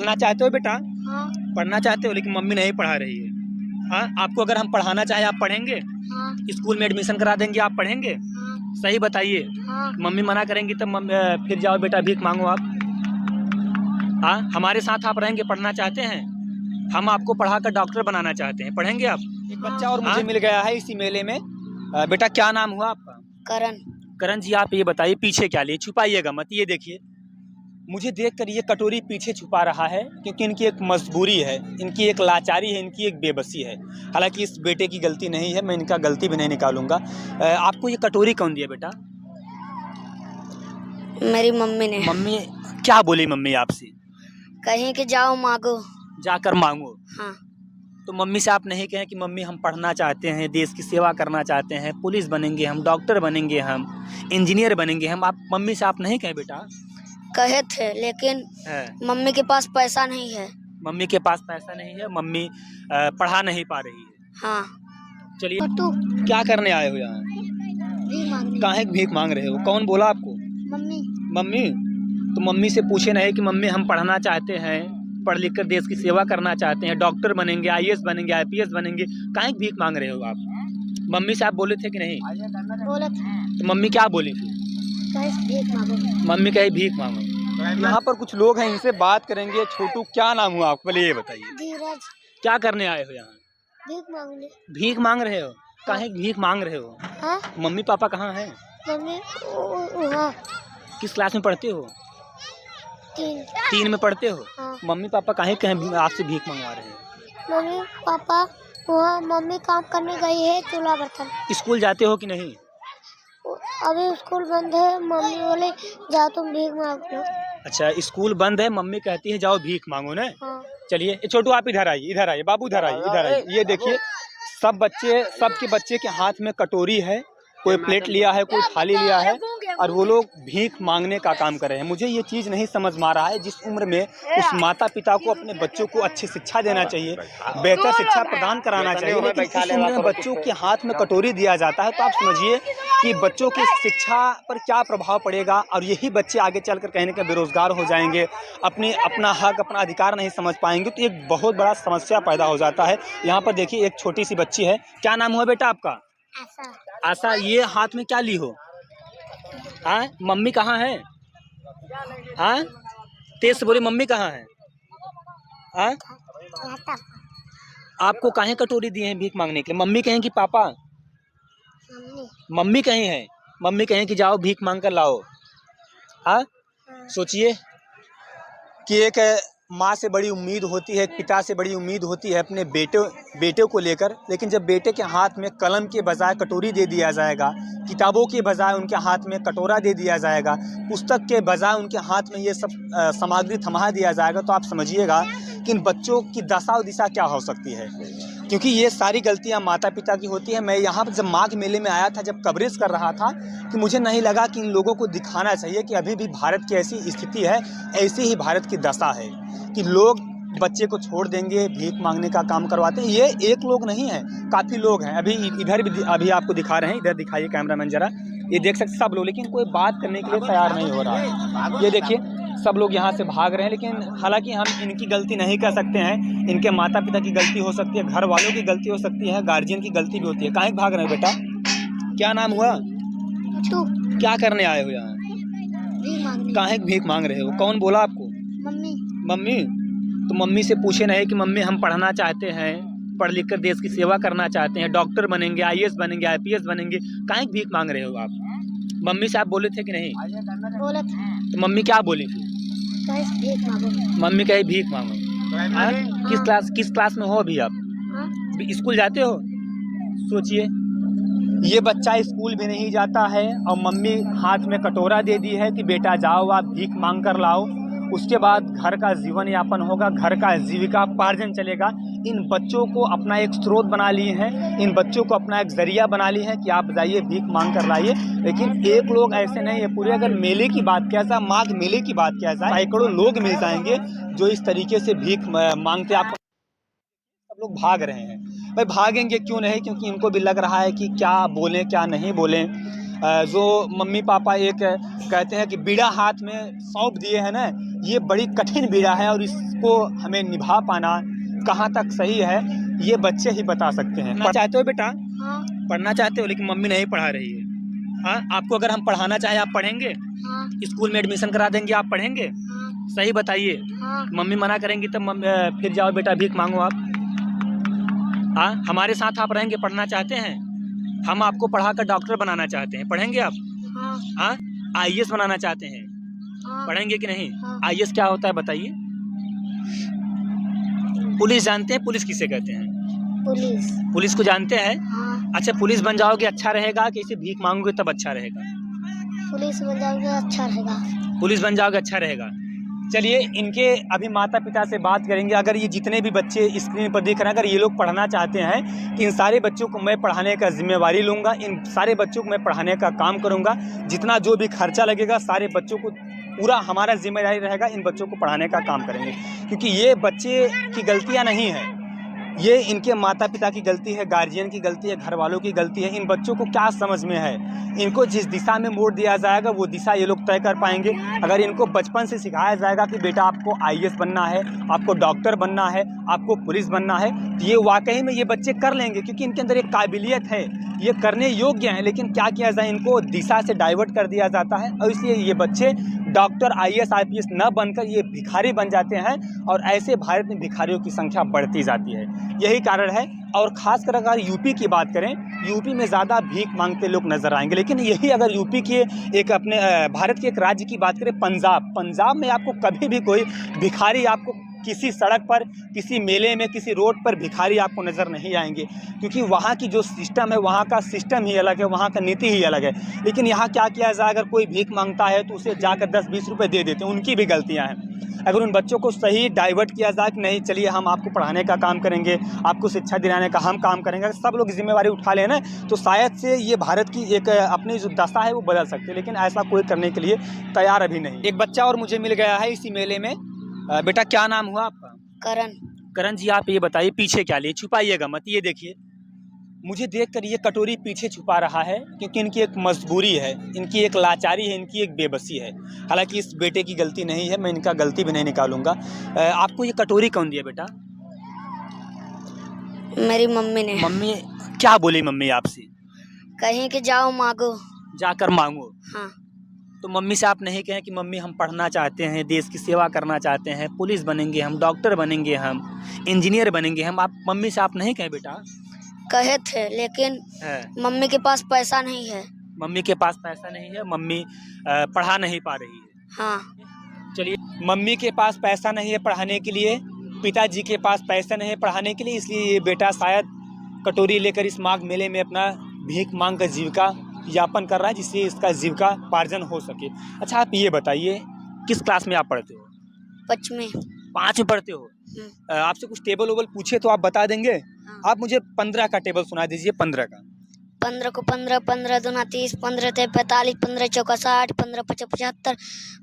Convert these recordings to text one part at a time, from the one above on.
पढ़ना चाहते हो बेटा? हाँ। पढ़ना चाहते हो लेकिन मम्मी नहीं पढ़ा रही है। हाँ, आपको अगर हम पढ़ाना चाहें आप पढ़ेंगे? हाँ। स्कूल में एडमिशन करा देंगे, आप पढ़ेंगे? हाँ। सही बताइए। हाँ। मम्मी मना करेंगी तब फिर जाओ बेटा भीख मांगो आप। हाँ, हमारे साथ आप रहेंगे, पढ़ना चाहते हैं? हम आपको पढ़ाकर डॉक्टर बनाना चाहते हैं, पढ़ेंगे आप? एक बच्चा और मुझे मिल गया है इसी मेले में। बेटा क्या नाम हुआ आपका? करण। करण जी, आप ये बताइए पीछे क्या लिए, छुपाइएगा मत। ये देखिए, मुझे देखकर ये कटोरी पीछे छुपा रहा है क्योंकि इनकी एक मजबूरी है, इनकी एक लाचारी है, इनकी एक बेबसी है। हालांकि इस बेटे की गलती नहीं है, मैं इनका गलती भी नहीं निकालूंगा। आपको ये कटोरी कौन दिया बेटा? मेरी मम्मी ने। मम्मी क्या बोली मम्मी आपसे? कहीं कि जाओ मांगो। जाकर मांगो। हाँ। तो मम्मी से आप नहीं कहें कि मम्मी हम पढ़ना चाहते हैं, देश की सेवा करना चाहते हैं, पुलिस बनेंगे हम, डॉक्टर बनेंगे हम, इंजीनियर बनेंगे हम, आप मम्मी से आप नहीं कहें बेटा? कहे थे लेकिन मम्मी के पास पैसा नहीं है। मम्मी के पास पैसा नहीं है, मम्मी पढ़ा नहीं पा रही है। हाँ। चलिए, तू क्या करने आए हो यहाँ? काहे भीख मांग रहे हो? कौन बोला आपको? मम्मी। मम्मी? तो मम्मी से पूछे नहीं कि मम्मी हम पढ़ना चाहते हैं, पढ़ लिख कर देश की सेवा करना चाहते हैं, डॉक्टर बनेंगे, आईएएस बनेंगे, आईपीएस बनेंगे, काहे भीख मांग रहे हो आप? मम्मी से आप बोले थे कि नहीं? बोले थे। तो मम्मी क्या बोली थी? भीख मांगो। मम्मी कही भीख मांगो। यहाँ पर कुछ लोग हैं, इनसे बात करेंगे। छोटू क्या नाम हुआ आपका, पहले ये बताइए। धीरज। क्या करने आए हो यहाँ? भीख मांगने। भीख मांग रहे हो? काहे भीख मांग रहे हो? हाँ? मम्मी पापा कहाँ हैं? मम्मी वहाँ। किस क्लास में पढ़ते हो? 3 में पढ़ते हो? हाँ। मम्मी पापा काहे कहीं आपसे भीख मंगवा रहे हैं? मम्मी पापा वहाँ मम्मी काम करने गई है चूल्हा बर्तन। स्कूल जाते हो कि नहीं? अभी स्कूल बंद है, मम्मी बोले जाओ तुम भीख मांग लो। अच्छा, स्कूल बंद है, मम्मी कहती है जाओ भीख मांगो ना। हाँ। चलिए छोटू आप इधर आइए, इधर आइए बाबू, इधर आइए, इधर आइए। ये देखिए, सबके बच्चे के हाथ में कटोरी है, कोई प्लेट लिया है, कोई थाली लिया है, और वो लोग भीख मांगने का काम कर रहे हैं। मुझे ये चीज़ नहीं समझ में आ रहा है, जिस उम्र में उस माता पिता को अपने बच्चों को अच्छी शिक्षा देना चाहिए, बेहतर शिक्षा प्रदान कराना चाहिए, लेकिन इस उम्र में बच्चों के हाथ में कटोरी दिया जाता है। तो आप समझिए कि बच्चों की शिक्षा पर क्या प्रभाव पड़ेगा, और यही बच्चे आगे चलकर कहीं ना कहीं बेरोजगार हो जाएंगे, अपना हक, अपना अधिकार नहीं समझ पाएंगे, तो एक बहुत बड़ा समस्या पैदा हो जाता है। यहाँ पर देखिए, एक छोटी सी बच्ची है। क्या नाम हुआ बेटा आपका? आशा। ये हाथ में क्या ली हो? हाँ, मम्मी कहाँ है? हाँ, तेज से बोली, मम्मी कहाँ है? हाँ, आपको काहे कटोरी दिए हैं भीख मांगने के लिए? मम्मी कहें कि पापा? मम्मी कहीं है, मम्मी कहें कि जाओ भीख मांग कर लाओ। हाँ, सोचिए कि एक माँ से बड़ी उम्मीद होती है, एक पिता से बड़ी उम्मीद होती है अपने बेटे को लेकर, लेकिन जब बेटे के हाथ में कलम के बजाय कटोरी दे दिया जाएगा, किताबों के बजाय उनके हाथ में कटोरा दे दिया जाएगा, पुस्तक के बजाय उनके हाथ में ये सब सामग्री थमा दिया जाएगा, तो आप समझिएगा कि इन बच्चों की दशा और दिशा क्या हो सकती है। क्योंकि ये सारी गलतियां माता पिता की होती है। मैं यहाँ पर जब माघ मेले में आया था, जब कवरेज कर रहा था, कि मुझे नहीं लगा कि इन लोगों को दिखाना चाहिए कि अभी भी भारत की ऐसी स्थिति है, ऐसी ही भारत की दशा है कि लोग बच्चे को छोड़ देंगे, भीख मांगने का काम करवाते हैं। ये एक लोग नहीं है, काफ़ी लोग हैं। अभी इधर भी अभी आपको दिखा रहे हैं, इधर दिखाइए कैमरामैन जरा, ये देख सकते सब लोग, लेकिन कोई बात करने के लिए तैयार नहीं हो रहा है। ये देखिए, सब लोग यहाँ से भाग रहे हैं, लेकिन हालांकि हम इनकी गलती नहीं कर सकते हैं, इनके माता पिता की गलती हो सकती है, घर वालों की गलती हो सकती है, गार्जियन की गलती भी होती है। काहे भाग रहे हो बेटा? क्या नाम हुआ? तू। क्या करने आए हो यहाँ? काहे भीख मांग रहे हो? कौन बोला आपको? मम्मी। मम्मी? तो मम्मी से पूछे नहीं कि मम्मी हम पढ़ना चाहते हैं, पढ़ लिख कर देश की सेवा करना चाहते हैं, डॉक्टर बनेंगे, आईएएस बनेंगे, आईपीएस बनेंगे, काहे भीख मांग रहे हो आप? मम्मी से आप बोले थे कि नहीं? बोले थे। तो मम्मी क्या बोली थी? भीख मांगो। मम्मी कही भीख मांगो। किस क्लास में हो अभी आप? हाँ? स्कूल जाते हो? सोचिए, ये बच्चा स्कूल भी नहीं जाता है और मम्मी हाथ में कटोरा दे दी है कि बेटा जाओ आप भीख मांग कर लाओ, उसके बाद घर का जीवन यापन होगा, घर का जीविकापार्जन चलेगा। इन बच्चों को अपना एक स्रोत बना लिए हैं, इन बच्चों को अपना एक जरिया बना लिए हैं कि आप जाइए भीख मांग कर लाइए। लेकिन एक लोग ऐसे नहीं है, पूरे अगर मेले की बात किया जाए, माघ मेले की बात किया जाए, सैकड़ों लोग मिल जाएंगे जो इस तरीके से भीख मांगते आप सब लोग भाग रहे हैं। भाई भागेंगे क्यों नहीं? क्योंकि इनको भी लग रहा है कि क्या बोलें क्या नहीं बोलें। जो मम्मी पापा एक कहते हैं कि बीड़ा हाथ में सौंप दिए हैं ना, ये बड़ी कठिन बीड़ा है और इसको हमें निभा पाना कहाँ तक सही है ये बच्चे ही बता सकते हैं। पढ़ना चाहते हो बेटा? हाँ पढ़ना चाहते हो, लेकिन मम्मी नहीं पढ़ा रही है। हाँ, आपको अगर हम पढ़ाना चाहें आप पढ़ेंगे? हाँ स्कूल में एडमिशन करा देंगे, आप पढ़ेंगे? हाँ सही बताइए। हाँ मम्मी मना करेंगी तब फिर जाओ बेटा भीख मांगो आप। हाँ, हमारे साथ आप रहेंगे, पढ़ना चाहते हैं? हम आपको पढ़ाकर डॉक्टर बनाना चाहते हैं, पढ़ेंगे आप? हाँ हाँ, आईएएस बनाना चाहते हैं, हाँ पढ़ेंगे कि नहीं? हाँ। आईएएस क्या होता है बताइए? पुलिस जानते हैं? पुलिस किसे कहते हैं? पुलिस। पुलिस को जानते हैं? हाँ अच्छा, पुलिस बन जाओगे अच्छा रहेगा कि इसे भीख मांगोगे तब अच्छा रहेगा? पुलिस बन जाओगे अच्छा रहेगा। पुलिस बन जाओगे अच्छा रहेगा। चलिए इनके अभी माता पिता से बात करेंगे। अगर ये जितने भी बच्चे स्क्रीन पर दिख रहे हैं, अगर ये लोग पढ़ना चाहते हैं कि इन सारे बच्चों को मैं पढ़ाने का जिम्मेवारी लूँगा, इन सारे बच्चों को मैं पढ़ाने का काम करूँगा, जितना जो भी खर्चा लगेगा सारे बच्चों को पूरा हमारा जिम्मेदारी रहेगा, इन बच्चों को पढ़ाने का काम करेंगे। क्योंकि ये बच्चे की गलतियाँ नहीं हैं, ये इनके माता पिता की गलती है, गार्जियन की गलती है, घर वालों की गलती है। इन बच्चों को क्या समझ में है? इनको जिस दिशा में मोड़ दिया जाएगा वो दिशा ये लोग तय कर पाएंगे। अगर इनको बचपन से सिखाया जाएगा कि बेटा आपको आईएएस बनना है, आपको डॉक्टर बनना है, आपको पुलिस बनना है, तो ये वाकई में ये बच्चे कर लेंगे, क्योंकि इनके अंदर एक काबिलियत है, ये करने योग्य हैं। लेकिन क्या किया जाए, इनको दिशा से डाइवर्ट कर दिया जाता है और इसलिए ये बच्चे डॉक्टर, आईएएस, आईपीएस न बनकर ये भिखारी बन जाते हैं और ऐसे भारत में भिखारियों की संख्या बढ़ती जाती है। यही कारण है। और खासकर अगर यूपी की बात करें, यूपी में ज़्यादा भीख मांगते लोग नजर आएंगे। लेकिन यही अगर यूपी के एक अपने भारत के एक राज्य की बात करें, पंजाब में आपको कभी भी कोई भिखारी आपको किसी सड़क पर, किसी मेले में, किसी रोड पर भिखारी आपको नज़र नहीं आएंगे, क्योंकि वहाँ की जो सिस्टम है, वहाँ का सिस्टम ही अलग है, वहाँ का नीति ही अलग है। लेकिन यहाँ क्या किया जाए, अगर कोई भीख मांगता है तो उसे जाकर 10-20 रुपये दे देते हैं, उनकी भी गलतियाँ हैं। अगर उन बच्चों को सही डाइवर्ट किया जाए कि नहीं चलिए हम आपको पढ़ाने का काम करेंगे, आपको शिक्षा दिलाने का हम काम करेंगे, अगर सब लोग जिम्मेवारी उठा लें ना, तो शायद से ये भारत की एक अपनी जो दशा है वो बदल सकती है। लेकिन ऐसा कोई करने के लिए तैयार अभी नहीं। एक बच्चा और मुझे मिल गया है इसी मेले में। बेटा क्या नाम हुआ आपका? करण। करण जी, आप ये बताइए पीछे क्या लिए, छुपाइएगा मत। ये देखिए, मुझे देखकर ये कटोरी पीछे छुपा रहा है, क्योंकि इनकी एक मजबूरी है, इनकी एक लाचारी है, इनकी एक बेबसी है। हालांकि इस बेटे की गलती नहीं है, मैं इनका गलती भी नहीं निकालूंगा। आपको ये कटोरी कौन दिया बेटा? मेरी मम्मी ने। मम्मी क्या बोली मम्मी आपसे? कहीं कि जाओ मांगो। जाकर मांगो। हाँ। तो मम्मी से आप नहीं कहें कि मम्मी हम पढ़ना चाहते हैं, देश की सेवा करना चाहते हैं, पुलिस बनेंगे हम, डॉक्टर बनेंगे हम, इंजीनियर बनेंगे हम, आप मम्मी से आप नहीं कहें बेटा? कहे थे, लेकिन मम्मी के पास पैसा नहीं है। मम्मी के पास पैसा नहीं है, मम्मी पढ़ा नहीं पा रही है। हाँ। चलिए, मम्मी के पास पैसा नहीं है पढ़ाने के लिए, पिताजी के पास पैसा नहीं है पढ़ाने के लिए, इसलिए ये बेटा शायद कटोरी लेकर इस माघ मेले में अपना भीख मांग कर जीविका यापन कर रहा है, जिससे इसका जीविका पार्जन हो सके। अच्छा, आप ये बताइए किस क्लास में आप पढ़ते हो? 5वीं। 5 में पढ़ते हो? आपसे कुछ टेबल वेबल पूछे तो आप बता देंगे? हाँ। आप मुझे 15 का टेबल सुना दीजिए। 15 का। 15 को 15, 15 दूना 30, 15 ते 45, 15 चौका 60, 15 पचा 75,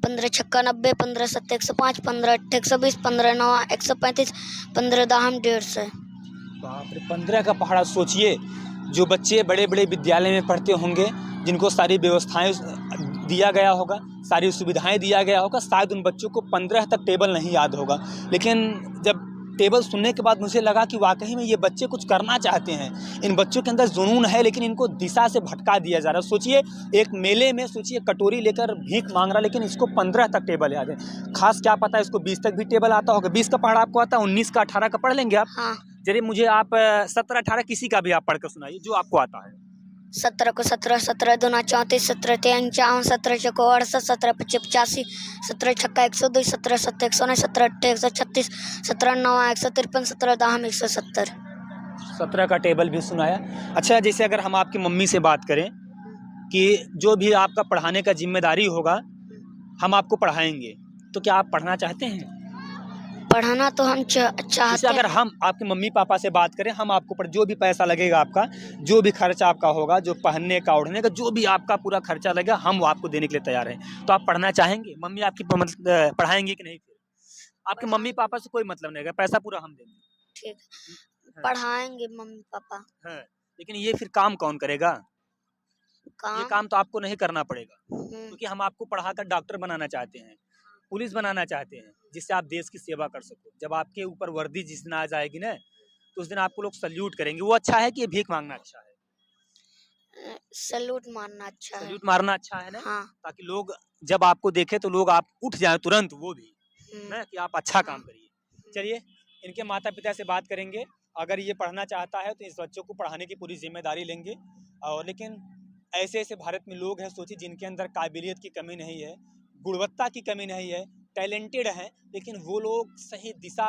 15 छक्का 90, 15 सत्ते 105, 15 अट्ठे 120, 15 नवा 135, 15 दाहम 150। बाप रे, 15 का पहाड़ा। सोचिए, जो बच्चे बड़े बड़े विद्यालय में पढ़ते होंगे, जिनको सारी व्यवस्थाएं दिया गया होगा, सारी सुविधाएं दिया गया होगा, शायद उन बच्चों को 15 तक टेबल नहीं याद होगा। लेकिन जब टेबल सुनने के बाद मुझे लगा कि वाकई में ये बच्चे कुछ करना चाहते हैं, इन बच्चों के अंदर जुनून है, लेकिन इनको दिशा से भटका दिया जा रहा है। सोचिए, एक मेले में सोचिए कटोरी लेकर भीख मांग रहा, लेकिन इसको 15 तक टेबल याद है। खास क्या पता है इसको 20 तक भी टेबल आता होगा। 20 का पढ़ा आपको आता है? 19 का 18 का पढ़ लेंगे आप? हाँ। चलिए, मुझे आप 17-18 किसी का भी आप पढ़ कर सुनाइए जो आपको आता है। 17 को 17, 17 दूना 34, 17 ते 51, 17 चौको 68, 17 पचे 85, 17 छक्का 102, 17 सत्ते 109, 17 अट्ठे 136, 17 नवा 153, 17 दाहम 170। 17 का टेबल भी सुनाया। अच्छा, जैसे अगर हम आपकी मम्मी से बात करें कि जो भी आपका पढ़ाने का जिम्मेदारी होगा हम आपको पढ़ाएंगे, तो क्या आप पढ़ना चाहते हैं? पढ़ाना तो हम चाहते जैसे अगर हैं। हम आपके मम्मी पापा से बात करें, हम आपको जो भी पैसा लगेगा आपका, जो भी खर्चा आपका होगा, जो पहनने का ओढ़ने का जो भी आपका पूरा खर्चा लगेगा, हम वो आपको देने के लिए तैयार हैं। तो आप पढ़ना चाहेंगे? मम्मी आपकी पढ़ाएंगे कि नहीं? आपके मम्मी पापा से कोई मतलब नहीं है, पैसा पूरा हम देंगे। ठीक है, पढ़ाएंगे मम्मी पापा। है, लेकिन ये फिर काम कौन करेगा? काम काम तो आपको नहीं करना पड़ेगा, हम्म, क्योंकि हम आपको पढ़ाकर डॉक्टर बनाना चाहते हैं, पुलिस बनाना चाहते हैं, जिससे आप देश की सेवा कर सको। जब आपके ऊपर वर्दी जिस दिन आ जाएगी ना, तो उस दिन आपको लोग सल्यूट करेंगे। वो अच्छा है कि ये भीख मांगना अच्छा है? सैल्यूट मारना अच्छा है। सल्यूट मारना अच्छा है ना, हाँ। ताकि लोग जब आपको देखे तो लोग आप उठ जाए तुरंत, वो भी हम्म, ना कि आप अच्छा काम हाँ। करिए। चलिए, इनके माता पिता से बात करेंगे। अगर ये पढ़ना चाहता है तो इस बच्चों को पढ़ाने की पूरी जिम्मेदारी लेंगे। और लेकिन ऐसे ऐसे भारत में लोग हैं, सोचिए, जिनके अंदर काबिलियत की कमी नहीं है, गुणवत्ता की कमी नहीं है, टैलेंटेड हैं, लेकिन वो लोग सही दिशा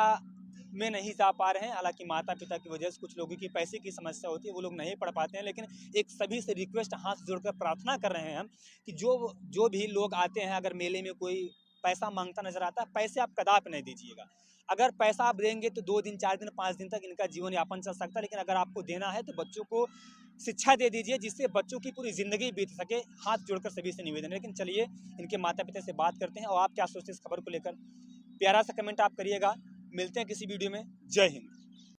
में नहीं जा पा रहे हैं। हालांकि माता पिता की वजह से, कुछ लोगों की पैसे की समस्या होती है, वो लोग नहीं पढ़ पाते हैं। लेकिन एक सभी से रिक्वेस्ट, हाथ जोड़कर प्रार्थना कर रहे हैं हम कि जो भी लोग आते हैं, अगर मेले में कोई पैसा मांगता नजर आता है, पैसे आप कदापि नहीं दीजिएगा। अगर पैसा आप देंगे तो 2 दिन, 4 दिन, 5 दिन तक इनका जीवन यापन चल सकता है। लेकिन अगर आपको देना है तो बच्चों को शिक्षा दे दीजिए, जिससे बच्चों की पूरी जिंदगी बीत सके। हाथ जोड़कर सभी से निवेदन है। लेकिन चलिए, इनके माता पिता से बात करते हैं। और आप क्या सोचते हैं इस खबर को लेकर? प्यारा सा कमेंट आप करिएगा। मिलते हैं किसी वीडियो में। जय हिंद।